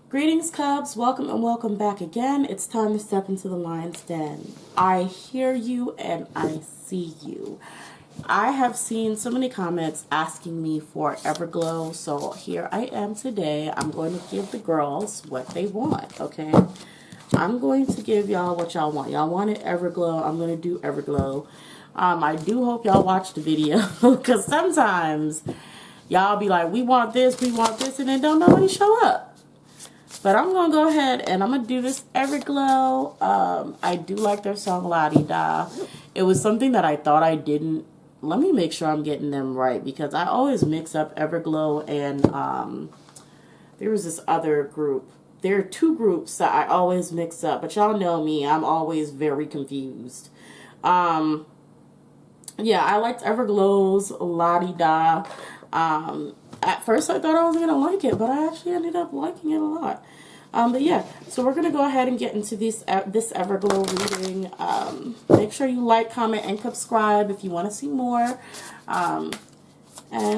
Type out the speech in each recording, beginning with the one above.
Greetings, Cubs. Welcome and welcome back again. It's time to step into the lion's den. I hear you and I see you. I have seen so many comments asking me for Everglow, so here I am today. I'm going to give the girls what they want, okay? I'm going to give y'all what y'all want. Y'all wanted Everglow. I'm going to do Everglow. I do hope y'all watch the video because sometimes y'all be like, we want this, and then don't nobody show up. But I'm going to go ahead and I'm going to do this Everglow. I do like their song La Di Da. It was something that I thought I didn't. Let me make sure I'm getting them right because I always mix up Everglow and there was this other group. There are two groups that I always mix up. But y'all know me. I'm always very confused. Yeah, I liked Everglow's La Di Da. At first I thought I wasn't going to like it, but I actually ended up liking it a lot. But yeah, so we're going to go ahead and get into this Everglow reading. Make sure you like, comment, and subscribe if you want to see more. And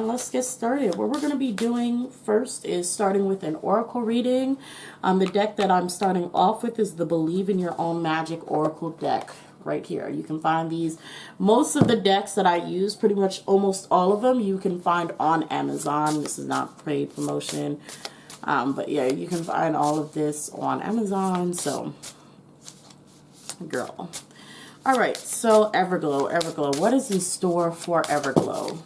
let's get started. What we're going to be doing first is starting with an oracle reading. The deck that I'm starting off with is the Believe in Your Own Magic Oracle deck. Right here. You can find these. Most of the decks that I use, pretty much almost all of them, you can find on Amazon. This is not paid promotion. But yeah, you can find all of this on Amazon. So, girl. Alright, so Everglow. Everglow. What is in store for Everglow?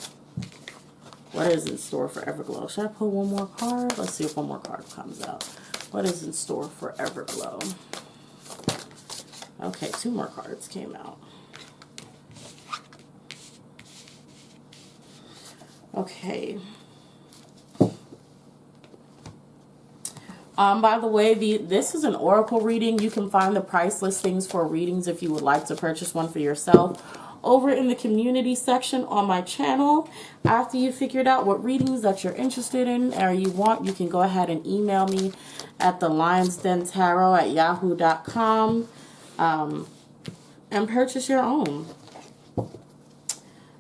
What is in store for Everglow? Should I pull one more card? Let's see if one more card comes out. What is in store for Everglow? Okay, two more cards came out. Okay. By the way, this is an oracle reading. You can find the price listings for readings if you would like to purchase one for yourself over in the community section on my channel. After you figured out what readings that you're interested in or you want, you can go ahead and email me at thelionsdentarot@yahoo.com. And purchase your own.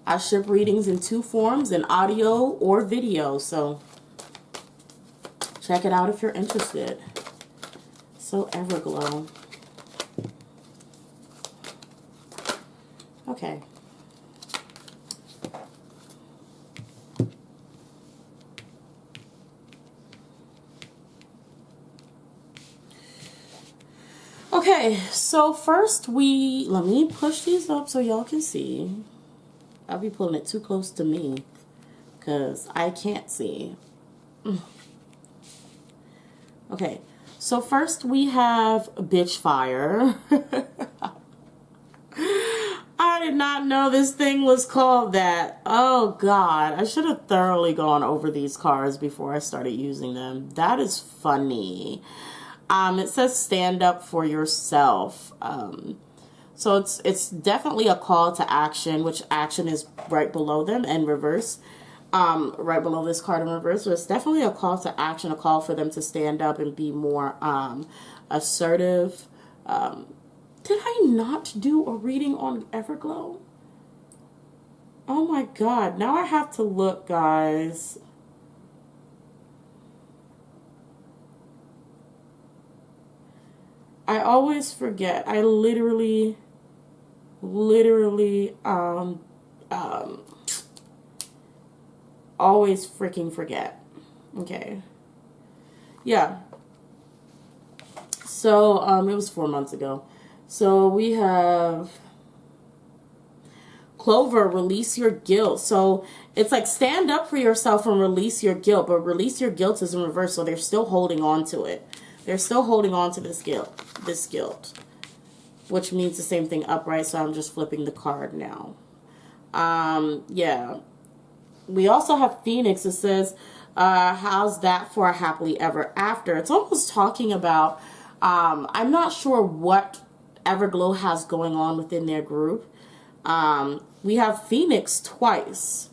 I ship readings in two forms, in audio or video, so check it out if you're interested. So Everglow. Okay. Okay, so first let me push these up so y'all can see. I'll be pulling it too close to me because I can't see. Okay, so first we have Bitch Fire. I did not know this thing was called that. Oh God, I should have thoroughly gone over these cards before I started using them. That is funny. It says stand up for yourself. So it's definitely a call to action, which action is right below them in reverse. Right below this card in reverse. So it's definitely a call to action, a call for them to stand up and be more assertive. Did I not do a reading on Everglow? Oh my God. Now I have to look, guys. I always forget. I literally always freaking forget. Okay. Yeah. So, it was 4 months ago. So we have Clover, release your guilt. So it's like stand up for yourself and release your guilt, but release your guilt is in reverse. So they're still holding on to it. They're still holding on to this guilt, which means the same thing upright. So I'm just flipping the card now. Yeah. We also have Phoenix. It says, how's that for a happily ever after? It's almost talking about, I'm not sure what Everglow has going on within their group. We have Phoenix twice.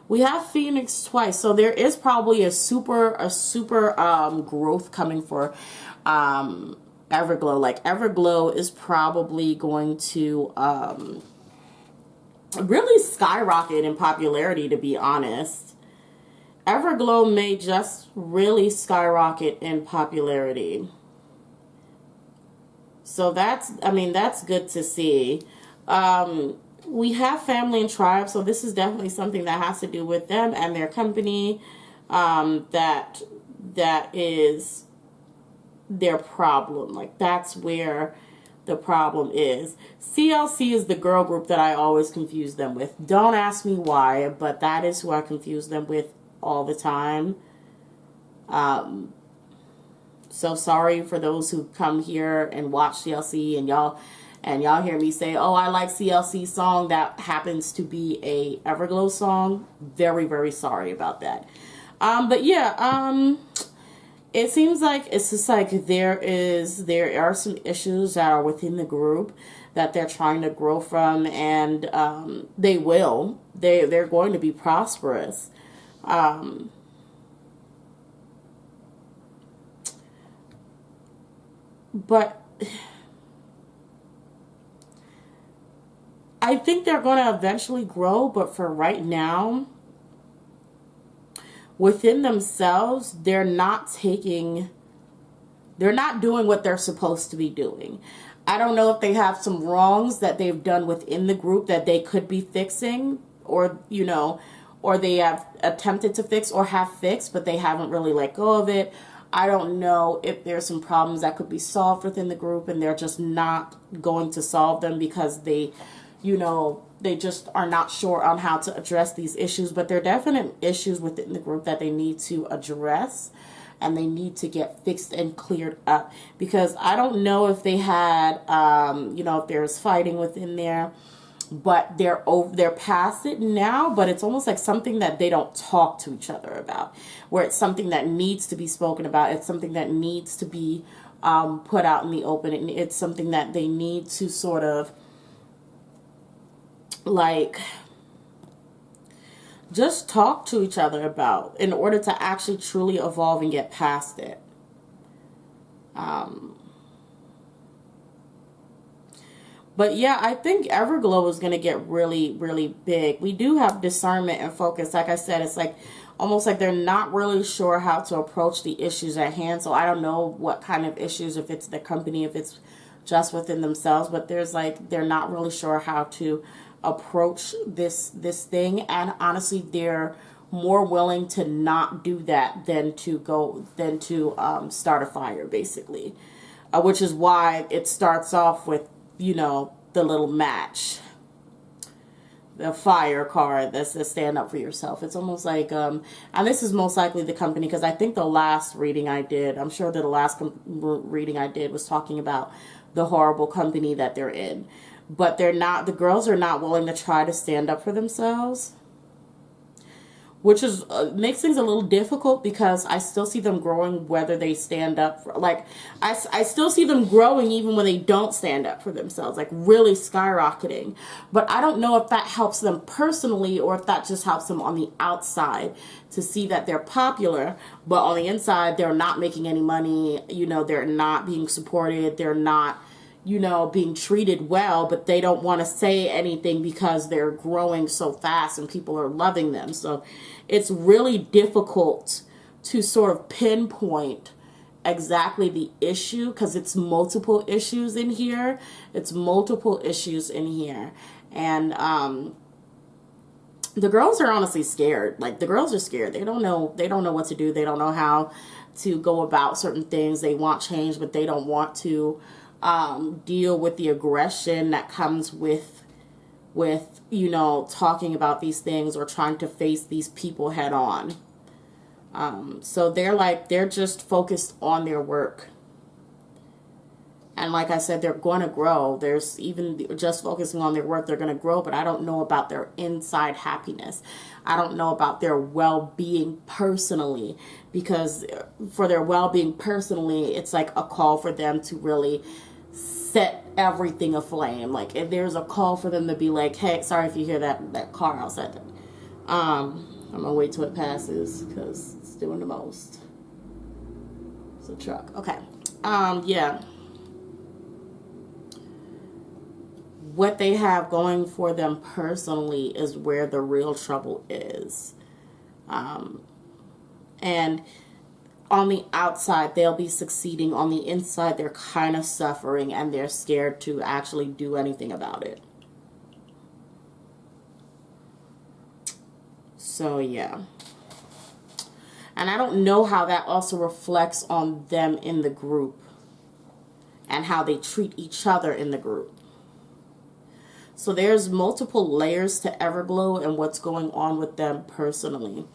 So there is probably a super growth coming for Everglow. Like Everglow is probably going to really skyrocket in popularity, to be honest. Everglow may just really skyrocket in popularity. So that's, I mean, that's good to see. We have family and tribe, so this is definitely something that has to do with them and their company. That is their problem. Like, that's where the problem is. CLC is the girl group that I always confuse them with. Don't ask me why, but that is who I confuse them with all the time. So sorry for those who come here and watch CLC and y'all hear me say, oh, I like CLC song that happens to be a Everglow song. Very, very sorry about that. But yeah, it seems like it's just like there are some issues that are within the group that they're trying to grow from, and they're going to be prosperous. But I think they're going to eventually grow, but for right now, within themselves, they're not doing what they're supposed to be doing. I don't know if they have some wrongs that they've done within the group that they could be fixing, or, or they have attempted to fix or have fixed, but they haven't really let go of it. I don't know if there's some problems that could be solved within the group and they're just not going to solve them because they just are not sure on how to address these issues. But there are definite issues within the group that they need to address and they need to get fixed and cleared up, because I don't know if they had, if there's fighting within there, but they're past it now. But it's almost like something that they don't talk to each other about, where it's something that needs to be spoken about. It's something that needs to be put out in the open. It's something that they need to sort of like just talk to each other about in order to actually truly evolve and get past it. But yeah, I think Everglow is going to get really, really big. We do have discernment and focus. Like I said, it's like almost like they're not really sure how to approach the issues at hand. So I don't know what kind of issues, if it's the company, if it's just within themselves, but they're not really sure how to approach this thing. And honestly, they're more willing to not do that than to start a fire, basically, which is why it starts off with the little match, the fire card that's the stand up for yourself. It's almost like and this is most likely the company, because I think the last reading I did, I'm sure that the last reading I did was talking about the horrible company that they're in. But the girls are not willing to try to stand up for themselves, which is makes things a little difficult, because I still see them growing whether they stand up for, like, I still see them growing even when they don't stand up for themselves, like really skyrocketing. But I don't know if that helps them personally or if that just helps them on the outside to see that they're popular, but on the inside they're not making any money, they're not being supported, they're not being treated well, but they don't want to say anything because they're growing so fast and people are loving them. So it's really difficult to sort of pinpoint exactly the issue, because it's multiple issues in here. And the girls are honestly scared. Like, the girls are scared. They don't know what to do. They don't know how to go about certain things. They want change, but they don't want to deal with the aggression that comes with talking about these things or trying to face these people head on. So they're just focused on their work. And like I said, they're going to grow. There's even just focusing on their work, they're going to grow, but I don't know about their inside happiness. I don't know about their well-being personally, because for their well-being personally, it's like a call for them to really set everything aflame. Like, if there's a call for them to be like, hey, sorry if you hear that car outside. I'm gonna wait till it passes because it's doing the most. It's a truck. Okay. Yeah. What they have going for them personally is where the real trouble is. And on the outside, they'll be succeeding. On the inside, they're kind of suffering and they're scared to actually do anything about it. So, yeah. And I don't know how that also reflects on them in the group and how they treat each other in the group. So there's multiple layers to Everglow and what's going on with them personally.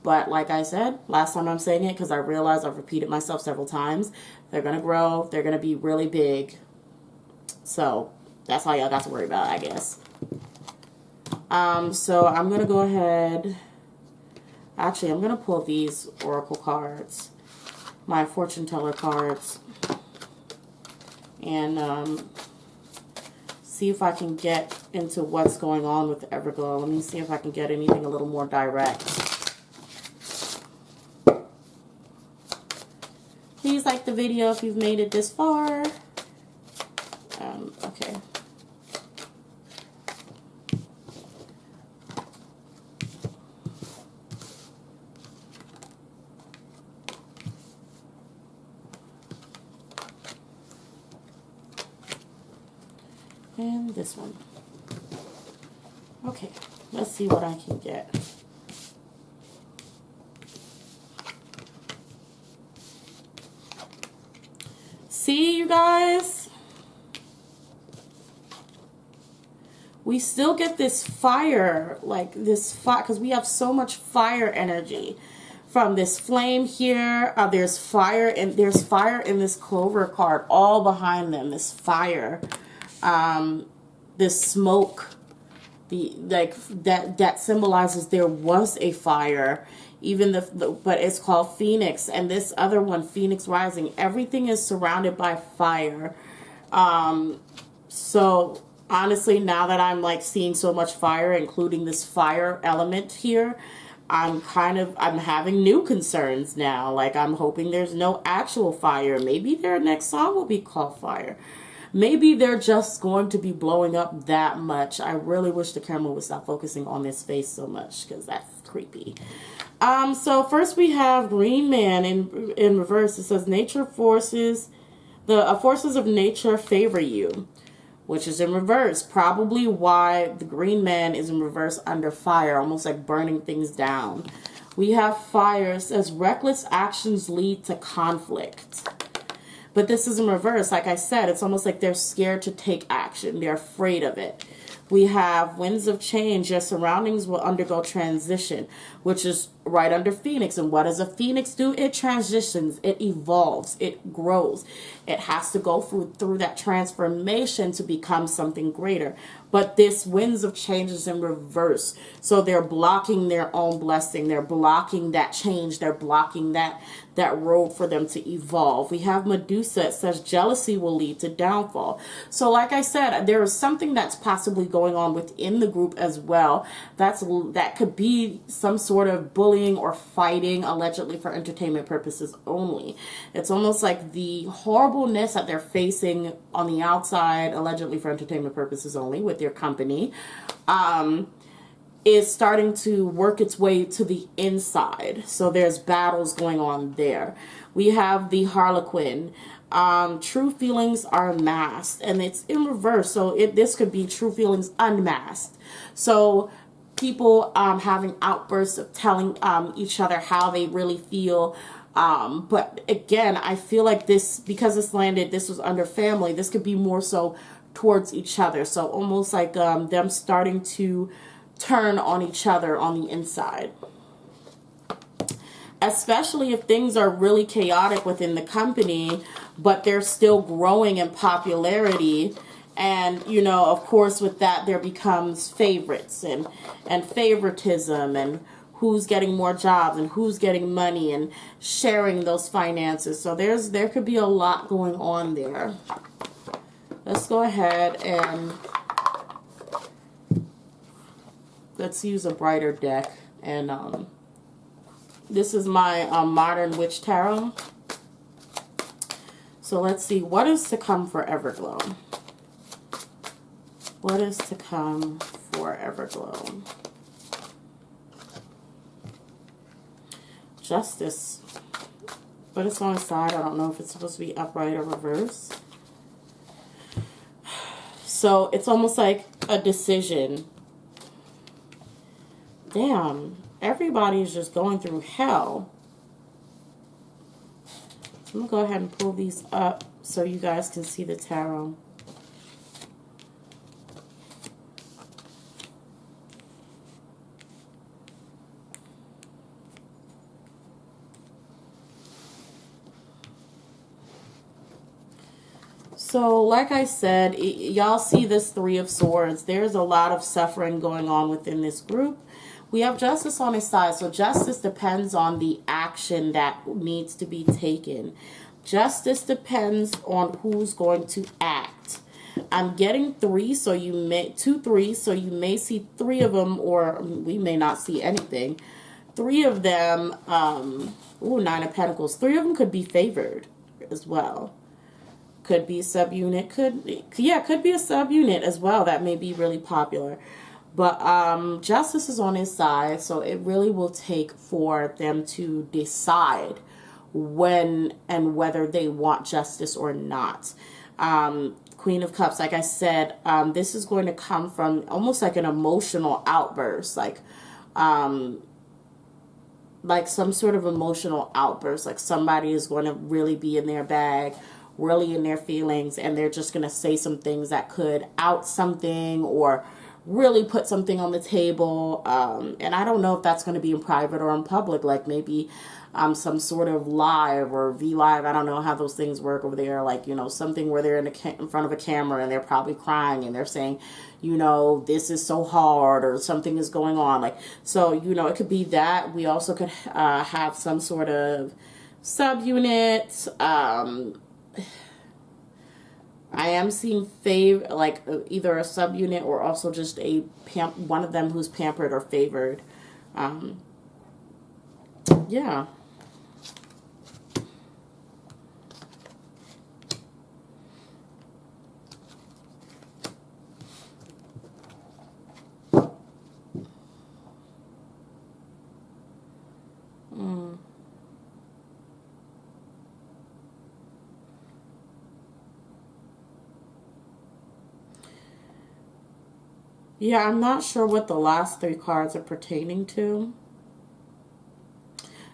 But like I said, last time I'm saying it because I realized I've repeated myself several times. They're going to grow. They're going to be really big. So that's all y'all got to worry about, I guess. So I'm going to go ahead. Actually, I'm going to pull these oracle cards. My fortune teller cards. And see if I can get into what's going on with Everglow. Let me see if I can get anything a little more direct. Please like the video if you've made it this far. Okay. And this one. Okay, let's see what I can get. See, you guys? We still get this fire, like this fire, because we have so much fire energy from this flame here. There's fire, and there's fire in this Clover card, all behind them. This fire, this smoke, that symbolizes there was a fire. Even but it's called Phoenix, and this other one, Phoenix Rising. Everything is surrounded by fire. So honestly, now that I'm like seeing so much fire, including this fire element here, I'm having new concerns now. Like, I'm hoping there's no actual fire. Maybe their next song will be called Fire. Maybe they're just going to be blowing up that much. I really wish the camera would stop focusing on this face so much, because that's creepy. So first we have Green Man in reverse. It says nature forces, the forces of nature favor you, which is in reverse. Probably why the Green Man is in reverse under fire, almost like burning things down. We have fire. It says reckless actions lead to conflict. But this is in reverse. Like I said, it's almost like they're scared to take action. They're afraid of it. We have winds of change. Your surroundings will undergo transition, which is right under Phoenix. And what does a Phoenix do? It transitions. It evolves. It grows. It has to go through that transformation to become something greater. But this winds of change is in reverse. So they're blocking their own blessing. They're blocking that change. They're blocking that road for them to evolve. We have Medusa. It says jealousy will lead to downfall. So like I said, there is something that's possibly going on within the group as well. That could be some sort of bullying or fighting, allegedly for entertainment purposes only. It's almost like the horribleness that they're facing on the outside, allegedly for entertainment purposes only, with their company, is starting to work its way to the inside. So there's battles going on there. We have the Harlequin. True feelings are masked, and it's in reverse. So this could be true feelings unmasked. So people having outbursts of telling each other how they really feel. But again, I feel like this, because this was under family, this could be more so towards each other. So almost like them starting to turn on each other on the inside. Especially if things are really chaotic within the company, but they're still growing in popularity. And, you know, of course, with that, there becomes favorites and favoritism, and who's getting more jobs and who's getting money and sharing those finances. So there could be a lot going on there. Let's go ahead and let's use a brighter deck. And this is my Modern Witch Tarot. So let's see, what is to come for Everglow? What is to come for Everglow? Justice. But it's on the side. I don't know if it's supposed to be upright or reverse. So it's almost like a decision. Damn. Everybody is just going through hell. So I'm going to go ahead and pull these up so you guys can see the tarot. So, like I said, y'all see this Three of Swords. There's a lot of suffering going on within this group. We have Justice on his side. So, justice depends on the action that needs to be taken. Justice depends on who's going to act. I'm getting three, so you may, 2 3s, so you may see 3 of them, or we may not see anything. 3 of them, ooh, 9 of Pentacles. 3 of them could be favored as well. Could be a subunit, could be a subunit as well. That may be really popular. But justice is on his side, so it really will take for them to decide when and whether they want justice or not. Queen of Cups, like I said, this is going to come from almost like an emotional outburst, like some sort of emotional outburst, like somebody is going to really be in their bag, really in their feelings, and they're just going to say some things that could out something or really put something on the table. And I don't know if that's going to be in private or in public, like maybe some sort of live or V-Live. I don't know how those things work over there. Like, you know, something where they're in front of a camera and they're probably crying and they're saying, you know, this is so hard, or something is going on. Like, so, you know, it could be that. We also could have some sort of subunit. I am seeing like either a subunit or also just one of them who's pampered or favored. Yeah. Yeah, I'm not sure what the last 3 cards are pertaining to.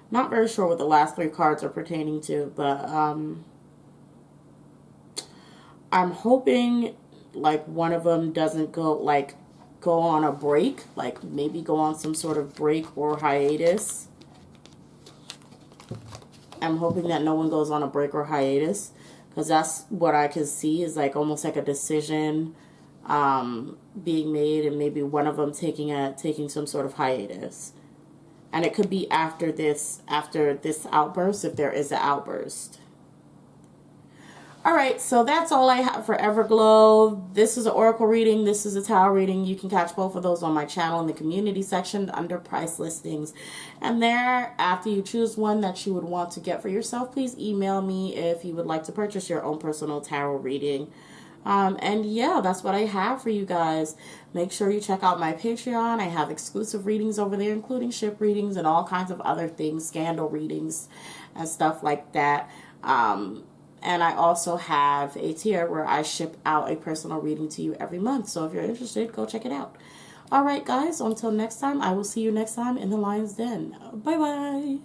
Not very sure what the last 3 cards are pertaining to, but I'm hoping like one of them doesn't go on a break, like maybe go on some sort of break or hiatus. I'm hoping that no one goes on a break or hiatus, because that's what I can see is like almost like a decision being made, and maybe one of them taking some sort of hiatus. And it could be after this outburst, if there is an outburst. All right, so that's all I have for Everglow. This is an oracle reading. This is a tarot reading. You can catch both of those on my channel in the community section under price listings. And there, after you choose one that you would want to get for yourself, please email me if you would like to purchase your own personal tarot reading. And yeah, that's what I have for you guys. Make sure you check out my Patreon. I have exclusive readings over there, including ship readings and all kinds of other things, scandal readings and stuff like that. And I also have a tier where I ship out a personal reading to you every month. So if you're interested, go check it out. All right, guys, until next time, I will see you next time in the Lion's Den. Bye-bye.